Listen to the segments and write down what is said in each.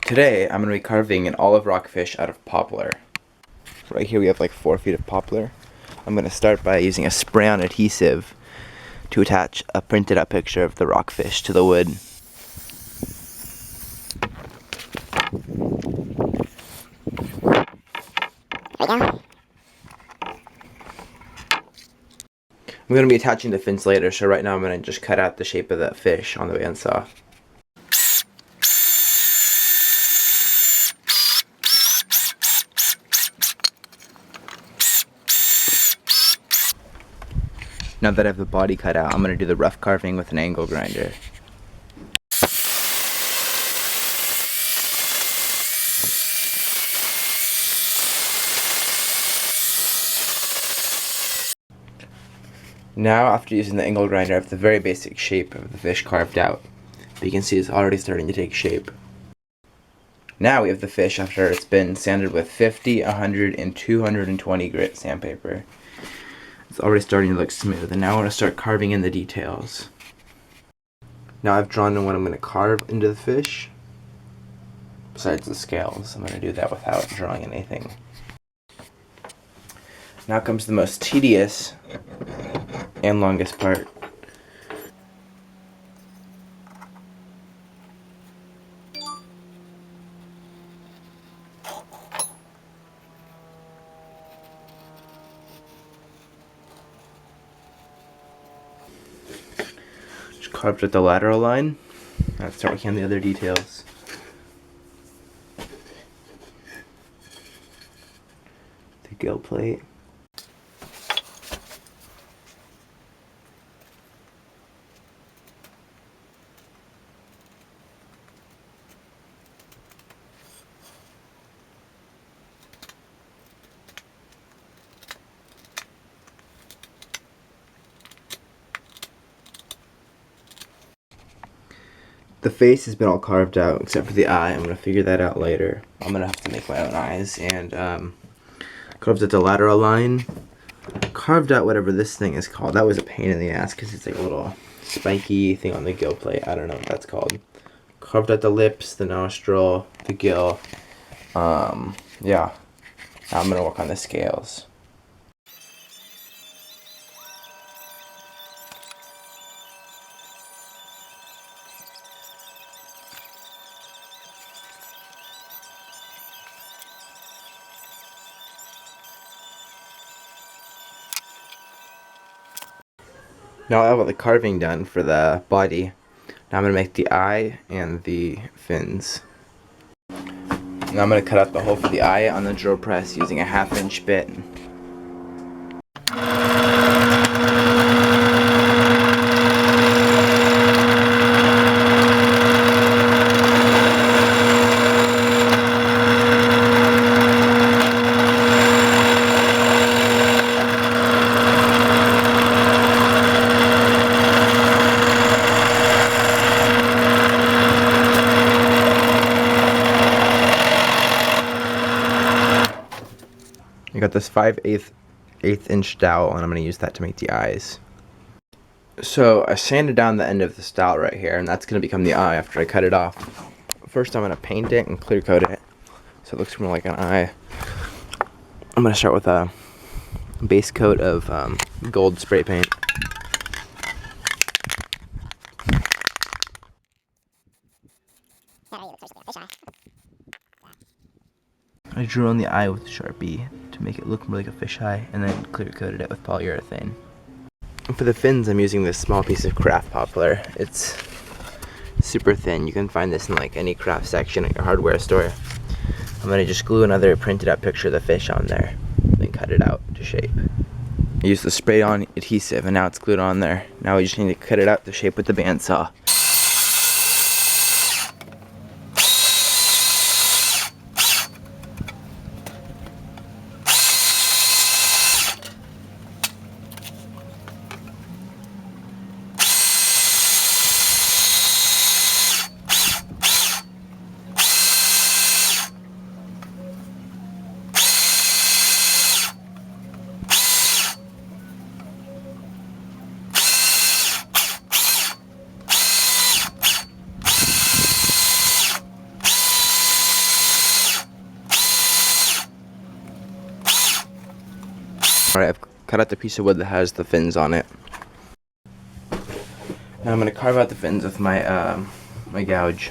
Today, I'm going to be carving an olive rockfish out of poplar. Right here we have like 4 feet of poplar. I'm going to start by using a spray-on adhesive to attach a printed out picture of the rockfish to the wood. I'm going to be attaching the fins later, so right now I'm going to just cut out the shape of the fish on the bandsaw. Now that I have the body cut out, I'm going to do the rough carving with an angle grinder. Now, after using the angle grinder, I have the very basic shape of the fish carved out. But you can see it's already starting to take shape. Now we have the fish after it's been sanded with 50, 100, and 220 grit sandpaper. It's already starting to look smooth, and now I want to start carving in the details. Now I've drawn in what I'm going to carve into the fish, besides the scales. I'm going to do that without drawing anything. Now comes the most tedious and longest part. Just carved at the lateral line. Now let's start working on the other details. The gill plate. The face has been all carved out except for the eye. I'm going to figure that out later. I'm going to have to make my own eyes. And carved at the lateral line. Carved out whatever this thing is called. That was a pain in the ass because it's like a little spiky thing on the gill plate. I don't know what that's called. Carved out the lips, the nostril, the gill. Yeah. Now I'm going to work on the scales. Now I have all the carving done for the body. Now I'm going to make the eye and the fins. Now I'm going to cut out the hole for the eye on the drill press using a 1/2-inch bit. I got this 5/8 dowel, and I'm going to use that to make the eyes. So I sanded down the end of this dowel right here, and that's going to become the eye after I cut it off. First I'm going to paint it and clear coat it so it looks more like an eye. I'm going to start with a base coat of gold spray paint. I drew on the eye with Sharpie to make it look more like a fish eye, and then clear coated it with polyurethane. And for the fins, I'm using this small piece of craft poplar. It's super thin. You can find this in like any craft section at your hardware store. I'm going to just glue another printed out picture of the fish on there, then cut it out to shape. I used the spray on adhesive, and now it's glued on there. Now we just need to cut it out to shape with the bandsaw. Alright, I've cut out the piece of wood that has the fins on it. Now I'm going to carve out the fins with my my gouge.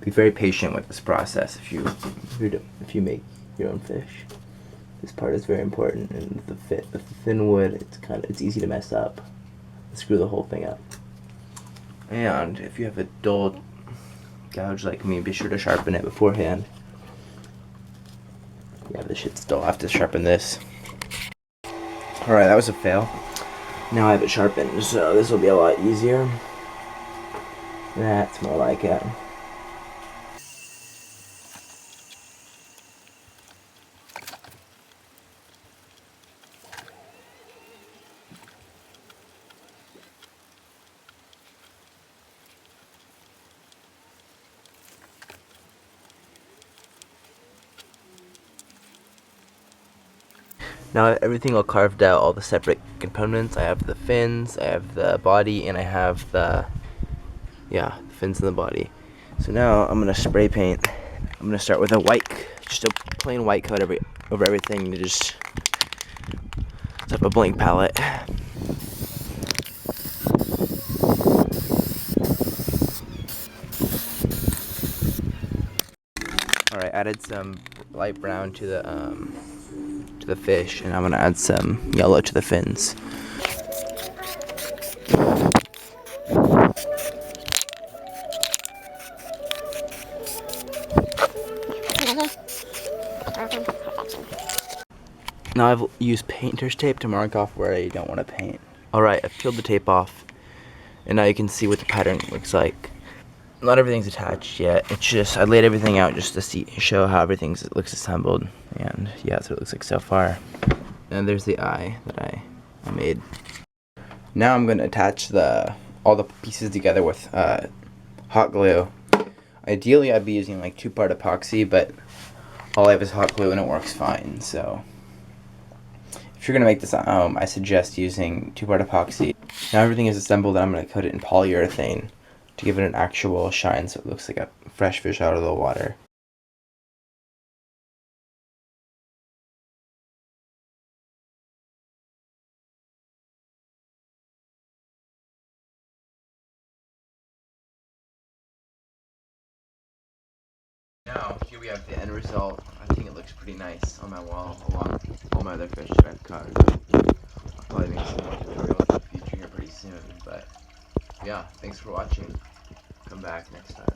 Be very patient with this process if you make your own fish. This part is very important, and with the thin wood, it's easy to mess up, screw the whole thing up. And if you have a dull gouge like me, be sure to sharpen it beforehand. Yeah, this shit's dull. I have to sharpen this. Alright, that was a fail. Now I have it sharpened, so this will be a lot easier. That's more like it. Now everything all carved out, all the separate components. I have the fins, I have the body, and I have the fins in the body. So now I'm gonna spray paint. I'm gonna start with just a plain white coat over everything to just set up a blank palette. Alright, added some light brown to the fish, and I'm gonna add some yellow to the fins. Now I've used painter's tape to mark off where I don't want to paint. Alright, I've peeled the tape off, and now you can see what the pattern looks like. Not everything's attached yet. It's just, I laid everything out just to show how everything looks assembled. And yeah, that's what it looks like so far. And there's the eye that I made. Now I'm going to attach all the pieces together with hot glue. Ideally, I'd be using like 2-part epoxy, but all I have is hot glue and it works fine. So if you're going to make this at home, I suggest using 2-part epoxy. Now everything is assembled, and I'm going to coat it in polyurethane to give it an actual shine so it looks like a fresh fish out of the water. Now, here we have the end result. I think it looks pretty nice on my wall, along with all my other fish that I've caught. I'll probably make some more tutorials in the future here pretty soon, but yeah, thanks for watching. Come back next time.